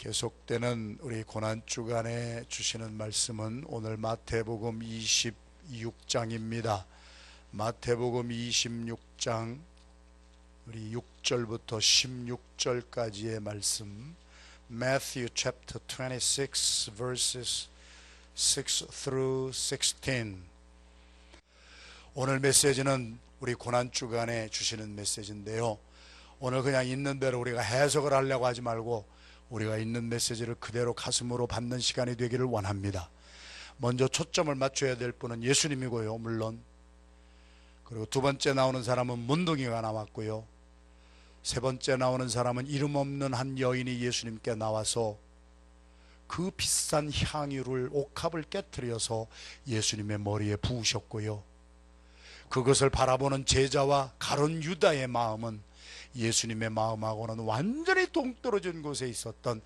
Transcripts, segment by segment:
계속되는 우리 고난주간에 주시는 말씀은 오늘 마태복음 26장입니다. 마태복음 26장 우리 6절부터 16절까지의 말씀, Matthew chapter 26 verses 6 through 16. 오늘 메시지는 우리 고난주간에 주시는 메시지인데요, 오늘 그냥 있는 대로 우리가 해석을 하려고 하지 말고 우리가 있는 메시지를 그대로 가슴으로 받는 시간이 되기를 원합니다. 먼저 초점을 맞춰야 될 분은 예수님이고요, 물론. 그리고 두 번째 나오는 사람은 문둥이가 나왔고요, 세 번째 나오는 사람은 이름 없는 한 여인이 예수님께 나와서 그 비싼 향유를 옥합을 깨트려서 예수님의 머리에 부으셨고요, 그것을 바라보는 제자와 가룟 유다의 마음은 예수님의 마음하고는 완전히 동떨어진 곳에 있었던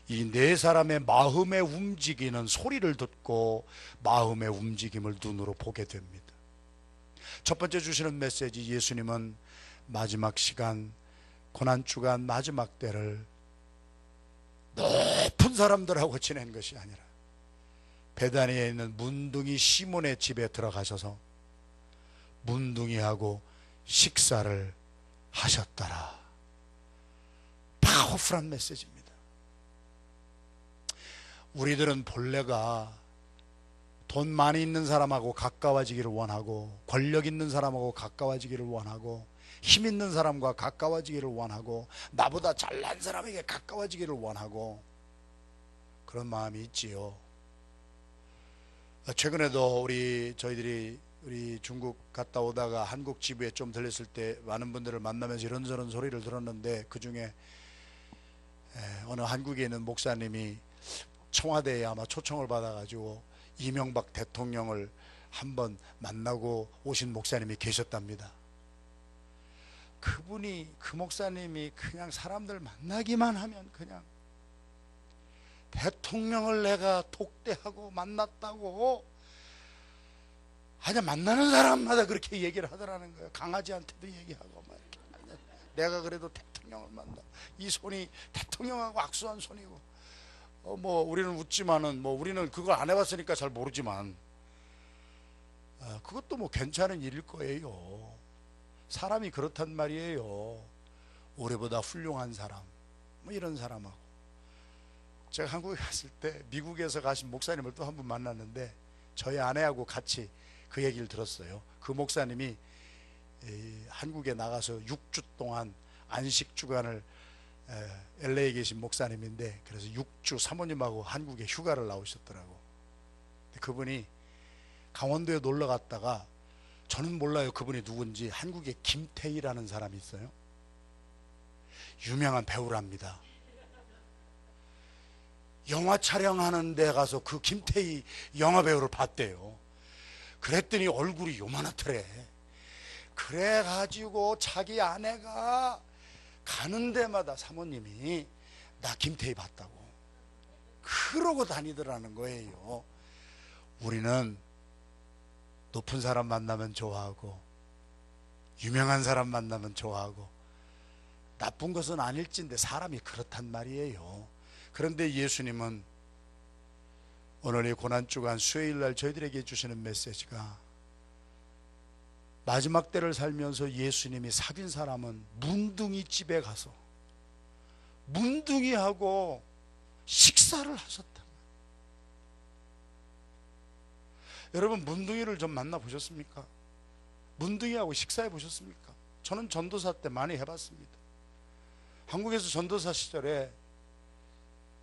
이 네 사람의 마음에 움직이는 소리를 듣고 마음의 움직임을 눈으로 보게 됩니다. 첫 번째 주시는 메시지, 예수님은 마지막 시간, 고난주간 마지막 때를 높은 사람들하고 지낸 것이 아니라 베다니에 있는 문둥이 시몬의 집에 들어가셔서 문둥이하고 식사를 하셨더라. 파워풀한 메시지입니다. 우리들은 본래가 돈 많이 있는 사람하고 가까워지기를 원하고, 권력 있는 사람하고 가까워지기를 원하고, 힘 있는 사람과 가까워지기를 원하고, 나보다 잘난 사람에게 가까워지기를 원하고, 그런 마음이 있지요. 최근에도 저희들이 중국 갔다 오다가 한국 지부에 좀 들렸을 때 많은 분들을 만나면서 이런저런 소리를 들었는데, 그 중에 어느 한국에 있는 목사님이 청와대에 아마 초청을 받아가지고 이명박 대통령을 한번 만나고 오신 목사님이 계셨답니다. 그 목사님이 그냥 사람들 만나기만 하면 그냥 대통령을 내가 독대하고 만났다고 아니, 만나는 사람마다 그렇게 얘기를 하더라는 거예요. 강아지한테도 얘기하고 막 이렇게. 내가 그래도 대통령을 만나, 이 손이 대통령하고 악수한 손이고, 우리는 웃지만은 우리는 그걸 안 해봤으니까 잘 모르지만, 그것도 괜찮은 일일 거예요. 사람이 그렇단 말이에요. 우리보다 훌륭한 사람, 이런 사람하고. 제가 한국에 갔을 때 미국에서 가신 목사님을 또 한 분 만났는데, 저희 아내하고 같이 그 얘기를 들었어요. 그 목사님이 한국에 나가서 6주 동안 안식주간을 LA에 계신 목사님인데, 그래서 6주 사모님하고 한국에 휴가를 나오셨더라고. 그분이 강원도에 놀러 갔다가, 저는 몰라요 그분이 누군지, 한국에 김태희라는 사람이 있어요. 유명한 배우랍니다. 영화 촬영하는 데 가서 그 김태희 영화배우를 봤대요. 그랬더니 얼굴이 요만하더래. 그래가지고 자기 아내가 가는 데마다 사모님이 나 김태희 봤다고 그러고 다니더라는 거예요. 우리는 높은 사람 만나면 좋아하고, 유명한 사람 만나면 좋아하고, 나쁜 것은 아닐진데 사람이 그렇단 말이에요. 그런데 예수님은 오늘 이 고난주간 수요일날 저희들에게 주시는 메시지가, 마지막 때를 살면서 예수님이 사귄 사람은 문둥이 집에 가서 문둥이하고 식사를 하셨다. 여러분, 문둥이를 좀 만나보셨습니까? 문둥이하고 식사해 보셨습니까? 저는 전도사 때 많이 해봤습니다. 한국에서 전도사 시절에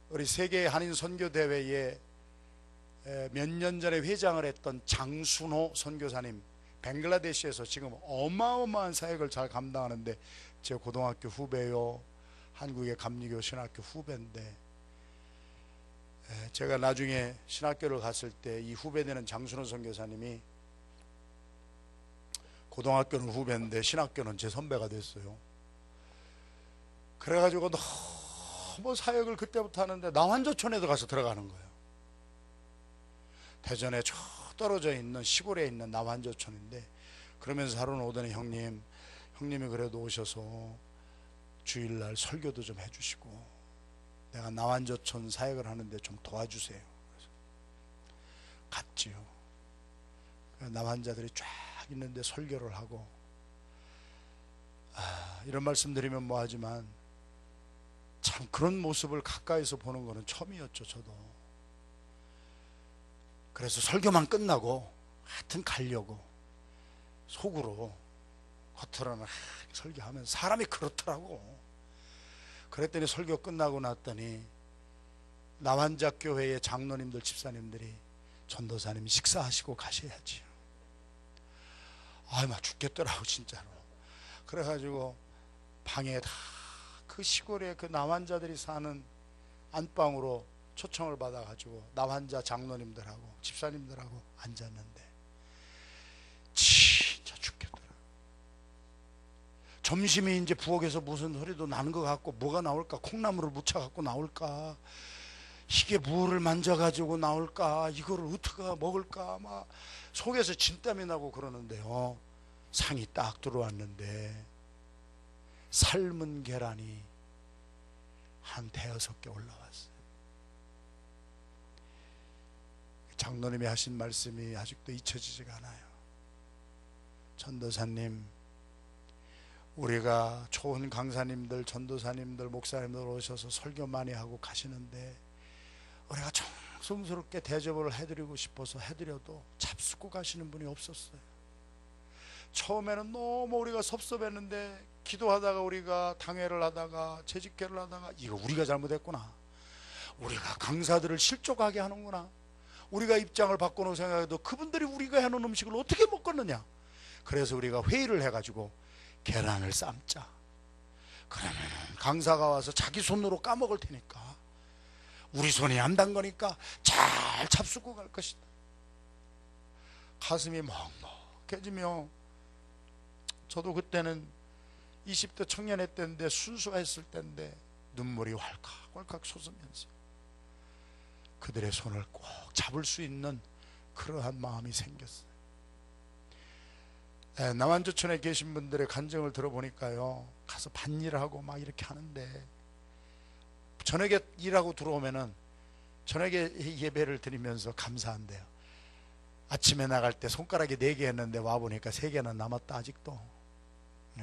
우리 세계 한인 선교대회에 몇 년 전에 회장을 했던 장순호 선교사님, 벵글라데시에서 지금 어마어마한 사역을 잘 감당하는데, 제 고등학교 후배요, 한국의 감리교 신학교 후배인데, 제가 나중에 신학교를 갔을 때 이 후배되는 장순호 선교사님이, 고등학교는 후배인데 신학교는 제 선배가 됐어요. 그래가지고 너무 사역을 그때부터 하는데 남한저촌에도 가서 들어가는 거예요. 대전에 저 떨어져 있는 시골에 있는 남한저촌인데, 그러면서 하루는 오더니 형님이 그래도 오셔서 주일날 설교도 좀 해주시고, 내가 남한저촌 사역을 하는데 좀 도와주세요. 그래서 갔지요. 남한자들이 쫙 있는데 설교를 하고, 이런 말씀 드리면 뭐하지만 참 그런 모습을 가까이서 보는 거는 처음이었죠. 저도. 그래서 설교만 끝나고 하여튼 가려고 속으로, 겉으로는 설교하면 사람이 그렇더라고. 그랬더니 설교 끝나고 났더니 남한자 교회의 장로님들, 집사님들이 전도사님 식사하시고 가셔야지요. 막 죽겠더라고 진짜로. 그래가지고 방에 다 그 시골에 그 남한자들이 사는 안방으로 초청을 받아가지고 남한자 장로님들하고 집사님들하고 앉았는데 진짜 죽겠더라. 점심이 이제 부엌에서 무슨 소리도 나는 것 같고, 뭐가 나올까? 콩나물을 묻혀갖고 나올까? 이게 무를 만져가지고 나올까? 이거를 어떻게 먹을까? 막 속에서 진땀이 나고 그러는데요. 상이 딱 들어왔는데 삶은 계란이 한 대여섯 개 올라왔어요. 장로님이 하신 말씀이 아직도 잊혀지지가 않아요. 전도사님, 우리가 좋은 강사님들, 전도사님들, 목사님들 오셔서 설교 많이 하고 가시는데 우리가 정성스럽게 대접을 해드리고 싶어서 해드려도 잡수고 가시는 분이 없었어요. 처음에는 너무 우리가 섭섭했는데 기도하다가 우리가 당회를 하다가 재직회를 하다가 이거 우리가 잘못했구나, 우리가 강사들을 실족하게 하는구나, 우리가 입장을 바꿔놓고 생각해도 그분들이 우리가 해놓은 음식을 어떻게 먹겠느냐. 그래서 우리가 회의를 해가지고 계란을 삶자. 그러면 강사가 와서 자기 손으로 까먹을 테니까 우리 손이 안 단 거니까 잘 잡수고 갈 것이다. 가슴이 먹먹해지며, 저도 그때는 20대 청년회 때인데 순수했을 때인데 눈물이 왈칵왈칵 솟으면서 그들의 손을 꼭 잡을 수 있는 그러한 마음이 생겼어요. 남한저촌에 계신 분들의 간증을 들어보니까요, 가서 밭일하고 막 이렇게 하는데 저녁에 일하고 들어오면은 저녁에 예배를 드리면서 감사한대요. 아침에 나갈 때 손가락이 4개 했는데 와보니까 3개는 남았다. 아직도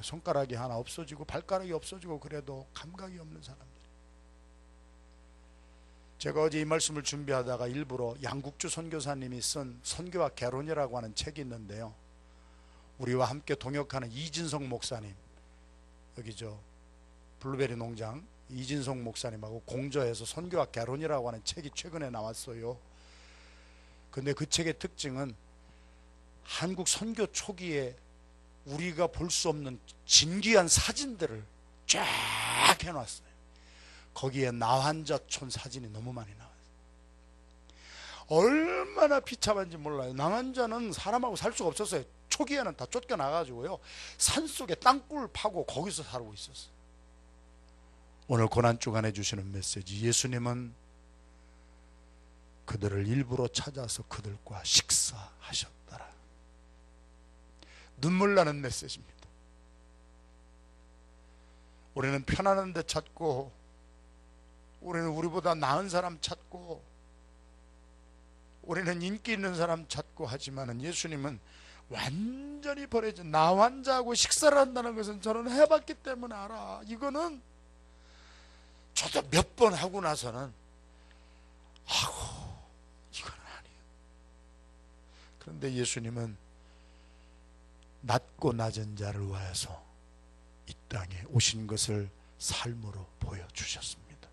손가락이 하나 없어지고 발가락이 없어지고 그래도 감각이 없는 사람들. 제가 어제 이 말씀을 준비하다가 일부러 양국주 선교사님이 쓴 선교와 개론이라고 하는 책이 있는데요, 우리와 함께 동역하는 이진성 목사님, 여기 블루베리 농장 이진성 목사님하고 공저해서 선교와 개론이라고 하는 책이 최근에 나왔어요. 근데 그 책의 특징은 한국 선교 초기에 우리가 볼 수 없는 진귀한 사진들을 쫙 해놨어요. 거기에 남한자촌 사진이 너무 많이 나와요. 얼마나 비참한지 몰라요. 남한자는 사람하고 살 수가 없었어요. 초기에는 다 쫓겨나가지고요, 산속에 땅굴 파고 거기서 살고 있었어요. 오늘 고난주간에 주시는 메시지, 예수님은 그들을 일부러 찾아서 그들과 식사하셨더라. 눈물 나는 메시지입니다. 우리는 편안한 데 찾고, 우리는 우리보다 나은 사람 찾고, 우리는 인기 있는 사람 찾고 하지만은 예수님은 완전히 버려진 나 환자하고 식사를 한다는 것은 저는 해봤기 때문에 알아. 이거는 저도 몇 번 하고 나서는 이거는 아니에요. 그런데 예수님은 낮고 낮은 자를 위하여서 이 땅에 오신 것을 삶으로 보여주셨습니다.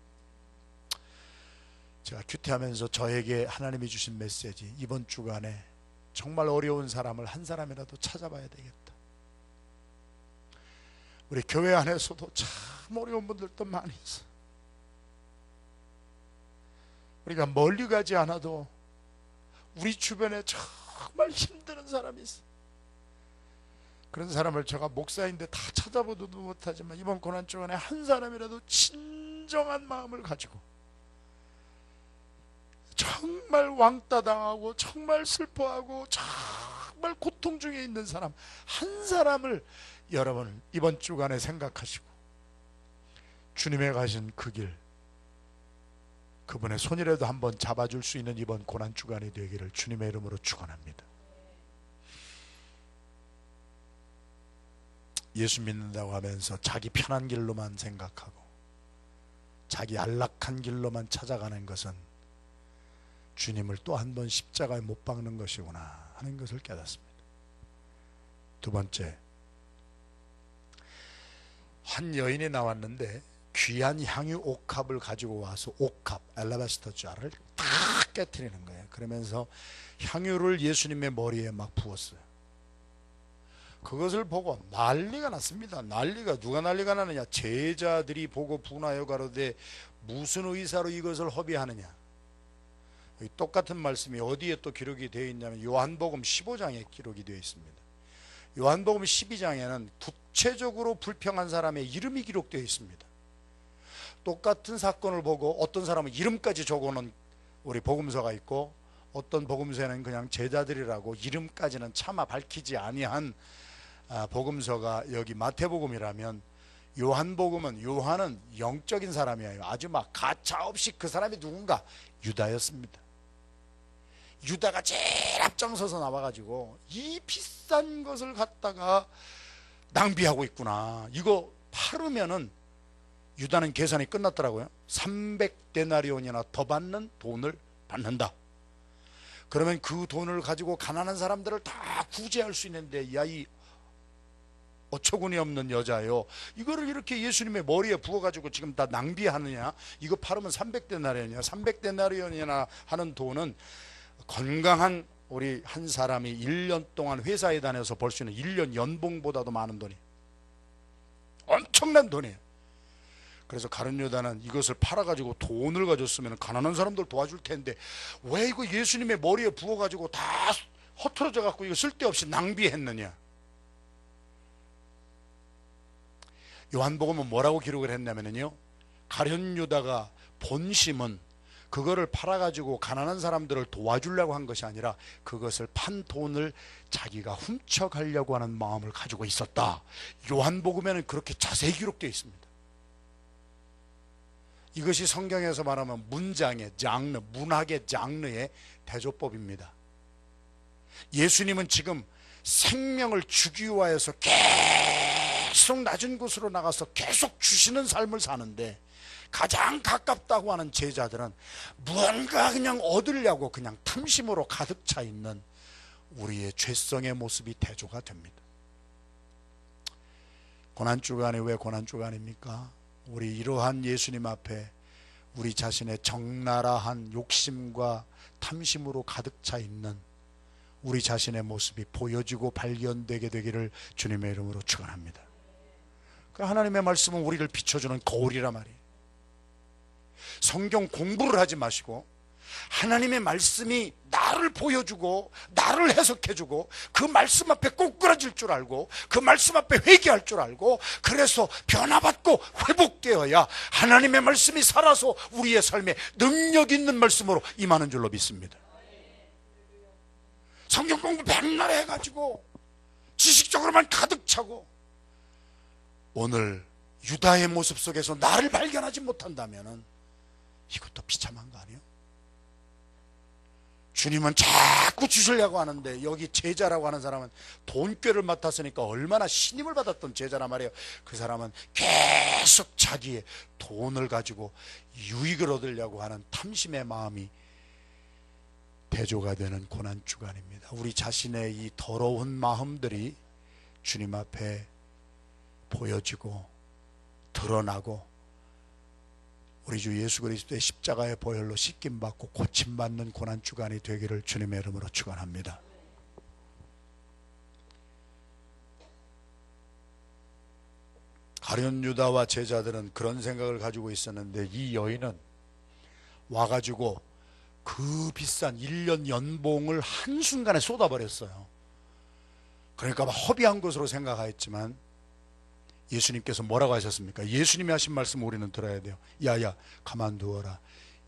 제가 큐티하면서 저에게 하나님이 주신 메시지, 이번 주간에 정말 어려운 사람을 한 사람이라도 찾아봐야 되겠다. 우리 교회 안에서도 참 어려운 분들도 많이 있어요. 우리가 멀리 가지 않아도 우리 주변에 정말 힘든 사람이 있어요. 그런 사람을 제가 목사인데 다 찾아보지도 못하지만 이번 고난주간에 한 사람이라도 진정한 마음을 가지고 정말 왕따 당하고 정말 슬퍼하고 정말 고통 중에 있는 사람 한 사람을 여러분 이번 주간에 생각하시고 주님의 가신 그 길 그분의 손이라도 한번 잡아줄 수 있는 이번 고난주간이 되기를 주님의 이름으로 축원합니다. 예수 믿는다고 하면서 자기 편한 길로만 생각하고 자기 안락한 길로만 찾아가는 것은 주님을 또 한 번 십자가에 못 박는 것이구나 하는 것을 깨닫습니다. 두 번째, 한 여인이 나왔는데 귀한 향유 옥합을 가지고 와서 옥합, 알라바스터 자를 다 깨트리는 거예요. 그러면서 향유를 예수님의 머리에 막 부었어요. 그것을 보고 난리가 났습니다. 난리가, 누가 난리가 나느냐? 제자들이 보고 분하여 가로되 무슨 의사로 이것을 허비하느냐? 똑같은 말씀이 어디에 또 기록이 되어 있냐면 요한복음 15장에 기록이 되어 있습니다. 요한복음 12장에는 구체적으로 불평한 사람의 이름이 기록되어 있습니다. 똑같은 사건을 보고 어떤 사람은 이름까지 적어놓은 우리 복음서가 있고, 어떤 복음서에는 그냥 제자들이라고 이름까지는 차마 밝히지 아니한 복음서가 여기 마태복음이라면, 요한은 영적인 사람이에요. 아주 막 가차없이 그 사람이 누군가 유다였습니다. 유다가 제일 앞장서서 나와가지고 이 비싼 것을 갖다가 낭비하고 있구나, 이거 팔으면은 유다는 계산이 끝났더라고요. 300데나리온이나 더 받는 돈을 받는다. 그러면 그 돈을 가지고 가난한 사람들을 다 구제할 수 있는데, 야, 이 어처구니 없는 여자요, 이거를 이렇게 예수님의 머리에 부어가지고 지금 다 낭비하느냐? 이거 팔으면 300데나리온이야. 300데나리온이나 하는 돈은 건강한 우리 한 사람이 1년 동안 회사에 다녀서 벌 수 있는 1년 연봉보다도 많은 돈이, 엄청난 돈이에요. 그래서 가룟 유다는 이것을 팔아가지고 돈을 가졌으면 가난한 사람들 도와줄 텐데 왜 이거 예수님의 머리에 부어가지고 다 허틀어져 갖고 이거 쓸데없이 낭비했느냐? 요한복음은 뭐라고 기록을 했냐면요, 가룟 유다가 본심은 그거를 팔아가지고 가난한 사람들을 도와주려고 한 것이 아니라 그것을 판 돈을 자기가 훔쳐가려고 하는 마음을 가지고 있었다. 요한복음에는 그렇게 자세히 기록되어 있습니다. 이것이 성경에서 말하면 문장의 장르, 문학의 장르의 대조법입니다. 예수님은 지금 생명을 주기 위하여서 계속 낮은 곳으로 나가서 계속 주시는 삶을 사는데, 가장 가깝다고 하는 제자들은 무언가 그냥 얻으려고 그냥 탐심으로 가득 차 있는 우리의 죄성의 모습이 대조가 됩니다. 고난주간이 왜 고난주간입니까? 우리 이러한 예수님 앞에 우리 자신의 적나라한 욕심과 탐심으로 가득 차 있는 우리 자신의 모습이 보여지고 발견되게 되기를 주님의 이름으로 축원합니다. 그 하나님의 말씀은 우리를 비춰주는 거울이란 말이에요. 성경 공부를 하지 마시고 하나님의 말씀이 나를 보여주고 나를 해석해주고 그 말씀 앞에 꼬꾸라질 줄 알고 그 말씀 앞에 회개할 줄 알고, 그래서 변화받고 회복되어야 하나님의 말씀이 살아서 우리의 삶에 능력 있는 말씀으로 임하는 줄로 믿습니다. 성경 공부 맨날 해가지고 지식적으로만 가득 차고 오늘 유다의 모습 속에서 나를 발견하지 못한다면 이것도 비참한 거 아니에요? 주님은 자꾸 주시려고 하는데 여기 제자라고 하는 사람은 돈꾀를 맡았으니까 얼마나 신임을 받았던 제자란 말이에요. 그 사람은 계속 자기의 돈을 가지고 유익을 얻으려고 하는 탐심의 마음이 대조가 되는 고난주간입니다. 우리 자신의 이 더러운 마음들이 주님 앞에 보여지고 드러나고 우리 주 예수 그리스도의 십자가의 보혈로 씻김받고 고침받는 고난주간이 되기를 주님의 이름으로 축원합니다. 가룟 유다와 제자들은 그런 생각을 가지고 있었는데, 이 여인은 와가지고 그 비싼 1년 연봉을 한순간에 쏟아버렸어요. 그러니까 막 허비한 것으로 생각하였지만 예수님께서 뭐라고 하셨습니까? 예수님이 하신 말씀 우리는 들어야 돼요. 야야, 가만두어라.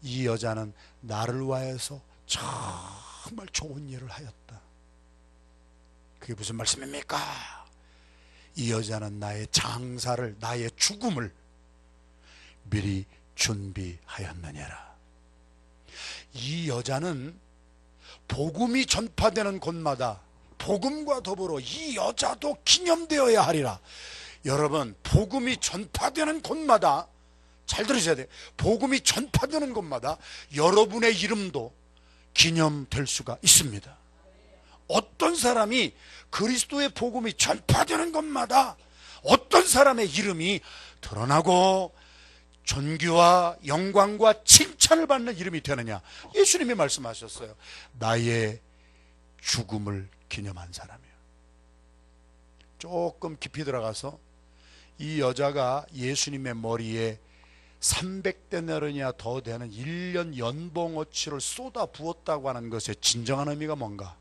이 여자는 나를 위하여서 정말 좋은 일을 하였다. 그게 무슨 말씀입니까? 이 여자는 나의 장사를, 나의 죽음을 미리 준비하였느니라. 이 여자는 복음이 전파되는 곳마다 복음과 더불어 이 여자도 기념되어야 하리라. 여러분, 복음이 전파되는 곳마다, 잘 들으셔야 돼요. 복음이 전파되는 곳마다 여러분의 이름도 기념될 수가 있습니다. 어떤 사람이 그리스도의 복음이 전파되는 곳마다 어떤 사람의 이름이 드러나고 존귀와 영광과 칭찬을 받는 이름이 되느냐? 예수님이 말씀하셨어요. 나의 죽음을 기념한 사람이에요. 조금 깊이 들어가서 이 여자가 예수님의 머리에 300데나리나 더 되는 1년 연봉어치를 쏟아 부었다고 하는 것의 진정한 의미가 뭔가?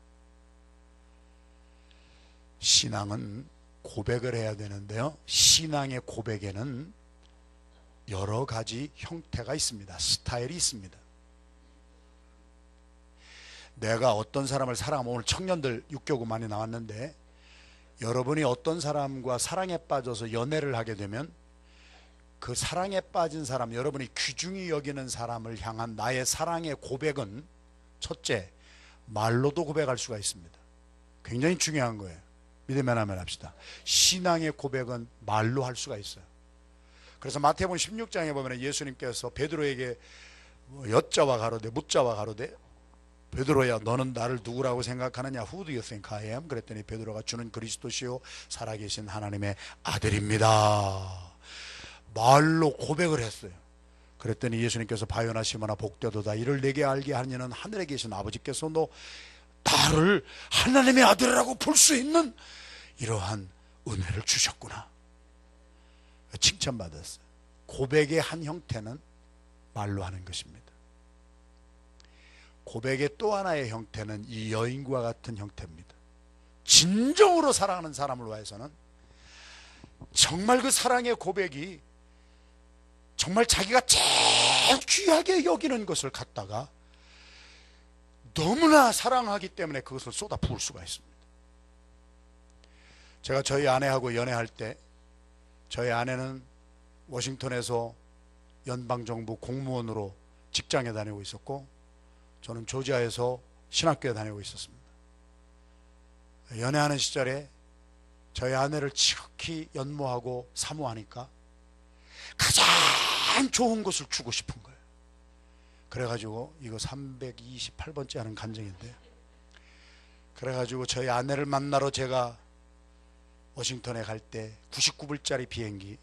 신앙은 고백을 해야 되는데요, 신앙의 고백에는 여러 가지 형태가 있습니다. 스타일이 있습니다. 내가 어떤 사람을 사랑하면, 오늘 청년들 육교구 많이 나왔는데, 여러분이 어떤 사람과 사랑에 빠져서 연애를 하게 되면 그 사랑에 빠진 사람, 여러분이 귀중히 여기는 사람을 향한 나의 사랑의 고백은, 첫째, 말로도 고백할 수가 있습니다. 굉장히 중요한 거예요. 믿으면 하면 합시다. 신앙의 고백은 말로 할 수가 있어요. 그래서 마태복음 16장에 보면 예수님께서 베드로에게 여자와 가로되, 묻자와 가로되, 베드로야, 너는 나를 누구라고 생각하느냐? Who do you think I am? 그랬더니 베드로가, 주는 그리스도시요 살아계신 하나님의 아들입니다. 말로 고백을 했어요. 그랬더니 예수님께서 바요나 시모나 복되도다. 이를 내게 알게 하니는 하늘에 계신 아버지께서 너 나를 하나님의 아들이라고 볼 수 있는 이러한 은혜를 주셨구나. 칭찬받았어요. 고백의 한 형태는 말로 하는 것입니다. 고백의 또 하나의 형태는 이 여인과 같은 형태입니다. 진정으로 사랑하는 사람을 위해서는 정말 그 사랑의 고백이 정말 자기가 제일 귀하게 여기는 것을 갖다가 너무나 사랑하기 때문에 그것을 쏟아 부을 수가 있습니다. 제가 저희 아내하고 연애할 때, 저희 아내는 워싱턴에서 연방정부 공무원으로 직장에 다니고 있었고, 저는 조지아에서 신학교에 다니고 있었습니다. 연애하는 시절에 저희 아내를 지극히 연모하고 사모하니까 가장 좋은 것을 주고 싶은 거예요. 그래가지고 이거 328번째 하는 간증인데, 그래가지고 저희 아내를 만나러 제가 워싱턴에 갈 때 99불짜리 비행기,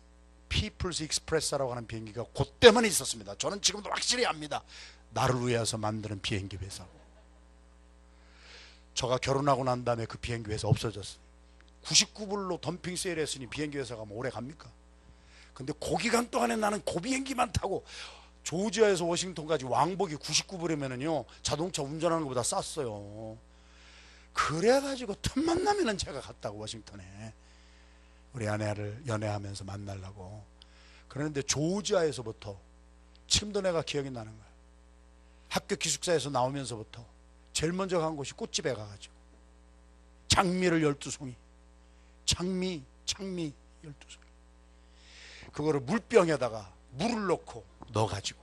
피플스 익스프레스라고 하는 비행기가 그때만 있었습니다. 저는 지금도 확실히 압니다. 나를 위해서 만드는 비행기 회사. 저가 결혼하고 난 다음에 그 비행기 회사 없어졌어요. 99불로 덤핑 세일했으니 비행기 회사가 뭐 오래 갑니까? 근데 그 기간 동안에 나는 그 비행기만 타고, 조지아에서 워싱턴까지 왕복이 99불이면은요 자동차 운전하는 것보다 쌌어요. 그래가지고 틈만 나면은 제가 갔다고, 워싱턴에 우리 아내를 연애하면서 만나려고. 그런데 조지아에서부터 지금도 내가 기억이 나는 거야. 학교 기숙사에서 나오면서부터 제일 먼저 간 곳이 꽃집에 가가지고 장미를 12송이, 장미 12송이, 그거를 물병에다가 물을 넣고 넣어가지고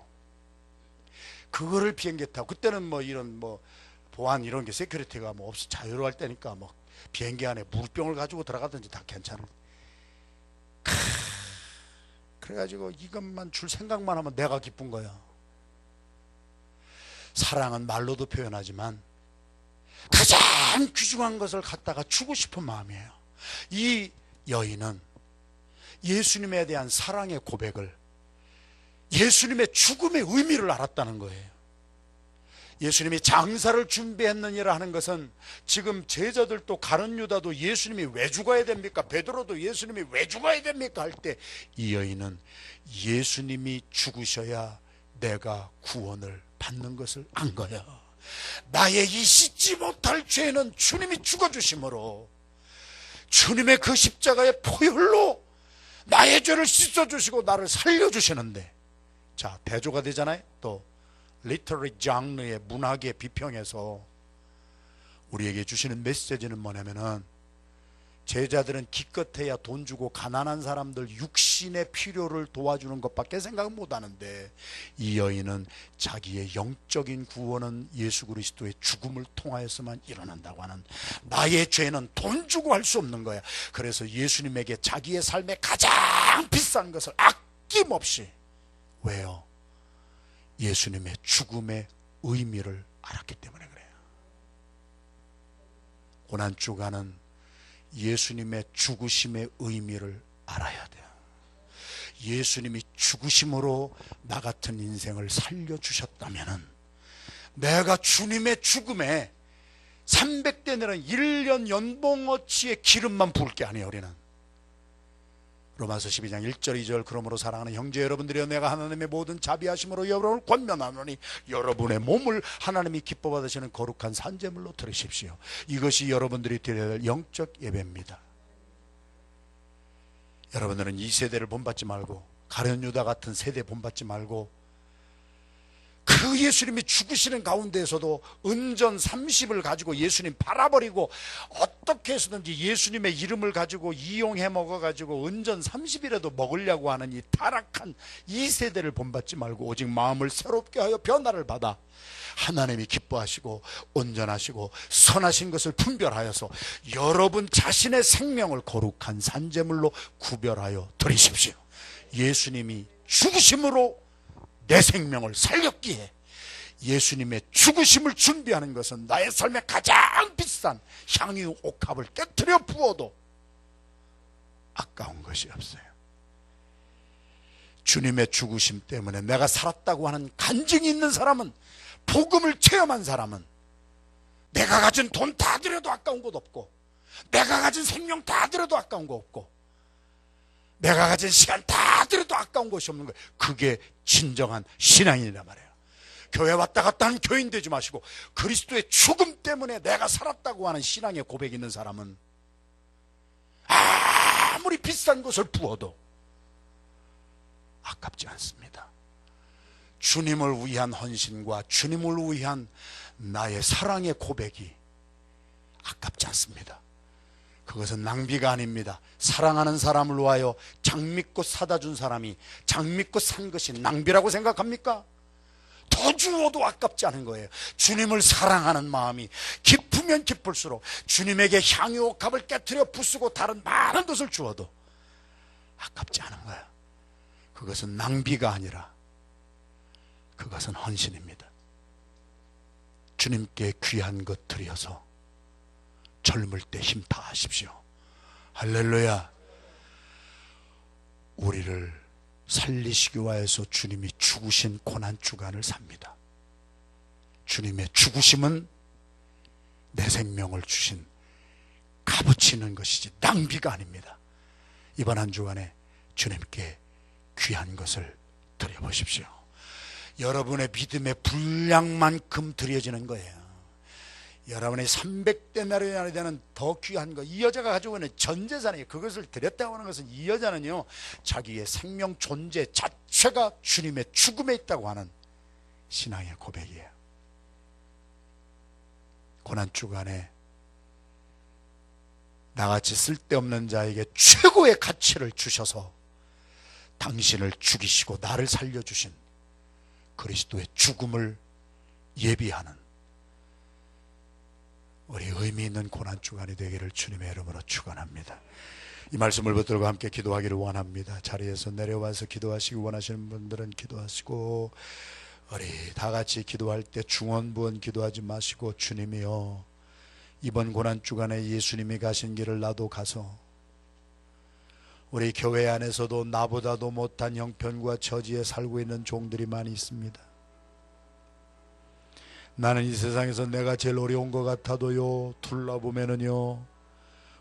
그거를 비행기 타고, 그때는 뭐 이런 뭐 보안 이런 게 세큐리티가 뭐 없어 자유로울 때니까 뭐 비행기 안에 물병을 가지고 들어가든지 다 괜찮은. 그래가지고 이것만 줄 생각만 하면 내가 기쁜 거야. 사랑은 말로도 표현하지만 가장 귀중한 것을 갖다가 주고 싶은 마음이에요. 이 여인은 예수님에 대한 사랑의 고백을, 예수님의 죽음의 의미를 알았다는 거예요. 예수님이 장사를 준비했느니라 하는 것은, 지금 제자들도 가룟 유다도 예수님이 왜 죽어야 됩니까? 베드로도 예수님이 왜 죽어야 됩니까? 할 때 이 여인은 예수님이 죽으셔야 내가 구원을 받는 것을 안 거야. 나의 이 씻지 못할 죄는 주님이 죽어주심으로, 주님의 그 십자가의 포혈로 나의 죄를 씻어주시고 나를 살려주시는데, 자, 대조가 되잖아요. 또 리터리 장르의 문학의 비평에서 우리에게 주시는 메시지는 뭐냐면은, 제자들은 기껏해야 돈 주고 가난한 사람들 육신의 필요를 도와주는 것밖에 생각 못하는데, 이 여인은 자기의 영적인 구원은 예수 그리스도의 죽음을 통하여서만 일어난다고 하는, 나의 죄는 돈 주고 할 수 없는 거야. 그래서 예수님에게 자기의 삶의 가장 비싼 것을 아낌없이, 왜요? 예수님의 죽음의 의미를 알았기 때문에 그래요. 고난주간은 예수님의 죽으심의 의미를 알아야 돼요. 예수님이 죽으심으로 나 같은 인생을 살려주셨다면, 내가 주님의 죽음에 300대내는 1년 연봉어치의 기름만 부을 게 아니에요. 우리는 로마서 12장 1절 2절, 그러므로 사랑하는 형제 여러분들이여, 내가 하나님의 모든 자비하심으로 여러분을 권면하노니 여러분의 몸을 하나님이 기뻐 받으시는 거룩한 산제물로 드리십시오. 이것이 여러분들이 드려야 할 영적 예배입니다. 여러분들은 이 세대를 본받지 말고, 가룟 유다 같은 세대 본받지 말고, 그 예수님이 죽으시는 가운데에서도 은전 30을 가지고 예수님 팔아버리고 어떻게 해서든지 예수님의 이름을 가지고 이용해 먹어가지고 은전 30이라도 먹으려고 하는 이 타락한 이 세대를 본받지 말고, 오직 마음을 새롭게 하여 변화를 받아 하나님이 기뻐하시고 온전하시고 선하신 것을 분별하여서 여러분 자신의 생명을 거룩한 산제물로 구별하여 드리십시오. 예수님이 죽으심으로 내 생명을 살렸기에, 예수님의 죽으심을 준비하는 것은 나의 삶의 가장 비싼 향유 옥합을 깨트려 부어도 아까운 것이 없어요. 주님의 죽으심 때문에 내가 살았다고 하는 간증이 있는 사람은, 복음을 체험한 사람은, 내가 가진 돈 다 들여도 아까운 것 없고, 내가 가진 생명 다 들여도 아까운 거 없고, 내가 가진 시간 다 들여도 아까운 것이 없는 거예요. 그게 진정한 신앙인이란 말이에요. 교회 왔다 갔다 하는 교인 되지 마시고, 그리스도의 죽음 때문에 내가 살았다고 하는 신앙의 고백이 있는 사람은 아무리 비싼 것을 부어도 아깝지 않습니다. 주님을 위한 헌신과 주님을 위한 나의 사랑의 고백이 아깝지 않습니다. 그것은 낭비가 아닙니다. 사랑하는 사람을 위하여 장미꽃 사다 준 사람이 장미꽃 산 것이 낭비라고 생각합니까? 더 주어도 아깝지 않은 거예요. 주님을 사랑하는 마음이 깊으면 깊을수록 주님에게 향유옥합을 깨트려 부수고 다른 많은 것을 주어도 아깝지 않은 거예요. 그것은 낭비가 아니라 그것은 헌신입니다. 주님께 귀한 것 드려서 젊을 때 힘 다하십시오. 할렐루야. 우리를 살리시기 위해서 주님이 죽으신 고난주간을 삽니다. 주님의 죽으심은 내 생명을 주신 값어치 있는 것이지 낭비가 아닙니다. 이번 한 주간에 주님께 귀한 것을 드려보십시오. 여러분의 믿음의 분량만큼 드려지는 거예요. 여러분의 300데나리온이 되는 더 귀한 거, 이 여자가 가지고 있는 전 재산이에요. 그것을 드렸다고 하는 것은, 이 여자는요 자기의 생명 존재 자체가 주님의 죽음에 있다고 하는 신앙의 고백이에요. 고난주간에 나같이 쓸데없는 자에게 최고의 가치를 주셔서 당신을 죽이시고 나를 살려주신 그리스도의 죽음을 예비하는 우리 의미 있는 고난주간이 되기를 주님의 이름으로 축원합니다. 이 말씀을 붙들고 함께 기도하기를 원합니다. 자리에서 내려와서 기도하시기 원하시는 분들은 기도하시고, 우리 다 같이 기도할 때 중언부언 기도하지 마시고, 주님이여, 이번 고난주간에 예수님이 가신 길을 나도 가서 우리 교회 안에서도 나보다도 못한 형편과 처지에 살고 있는 종들이 많이 있습니다. 나는 이 세상에서 내가 제일 어려운 것 같아도요, 둘러보면은요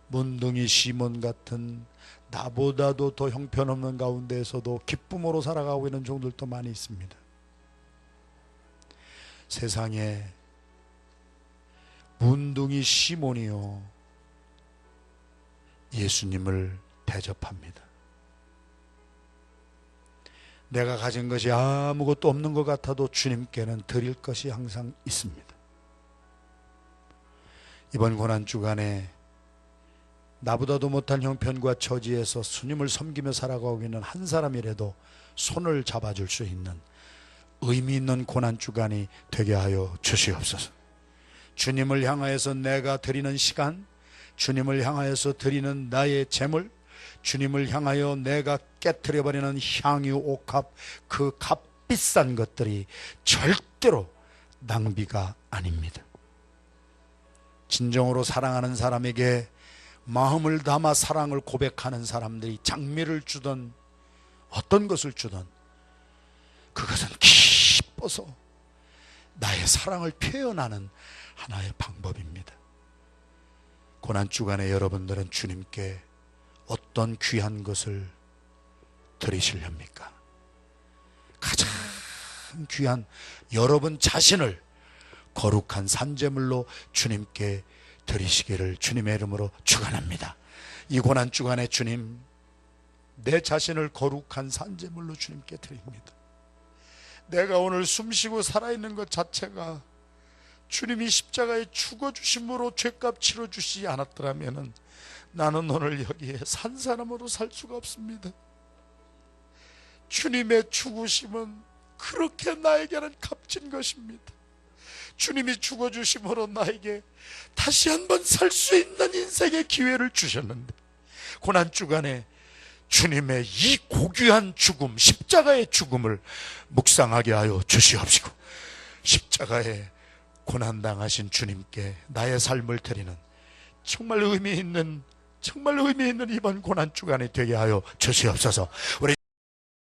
문둥이 시몬 같은 나보다도 더 형편없는 가운데에서도 기쁨으로 살아가고 있는 종들도 많이 있습니다. 세상에 문둥이 시몬이요 예수님을 대접합니다. 내가 가진 것이 아무것도 없는 것 같아도 주님께는 드릴 것이 항상 있습니다. 이번 고난주간에 나보다도 못한 형편과 처지에서 주님을 섬기며 살아가고 있는 한 사람이라도 손을 잡아줄 수 있는 의미 있는 고난주간이 되게 하여 주시옵소서. 주님을 향하여서 내가 드리는 시간, 주님을 향하여서 드리는 나의 재물, 주님을 향하여 내가 깨트려버리는 향유, 옥합, 그 값비싼 것들이 절대로 낭비가 아닙니다. 진정으로 사랑하는 사람에게 마음을 담아 사랑을 고백하는 사람들이 장미를 주던 어떤 것을 주던 그것은 기뻐서 나의 사랑을 표현하는 하나의 방법입니다. 고난주간에 여러분들은 주님께 어떤 귀한 것을 드리시렵니까? 가장 귀한 여러분 자신을 거룩한 산제물로 주님께 드리시기를 주님의 이름으로 축원합니다. 이 고난주간에 주님, 내 자신을 거룩한 산제물로 주님께 드립니다. 내가 오늘 숨쉬고 살아있는 것 자체가 주님이 십자가에 죽어주심으로 죄값 치러주시지 않았더라면 나는 오늘 여기에 산 사람으로 살 수가 없습니다. 주님의 죽으심은 그렇게 나에게는 값진 것입니다. 주님이 죽어주심으로 나에게 다시 한번 살 수 있는 인생의 기회를 주셨는데, 고난주간에 주님의 이 고귀한 죽음, 십자가의 죽음을 묵상하게 하여 주시옵시고, 십자가에 고난당하신 주님께 나의 삶을 드리는 정말 의미 있는 이번 고난주간이 되게 하여 주시옵소서. 우리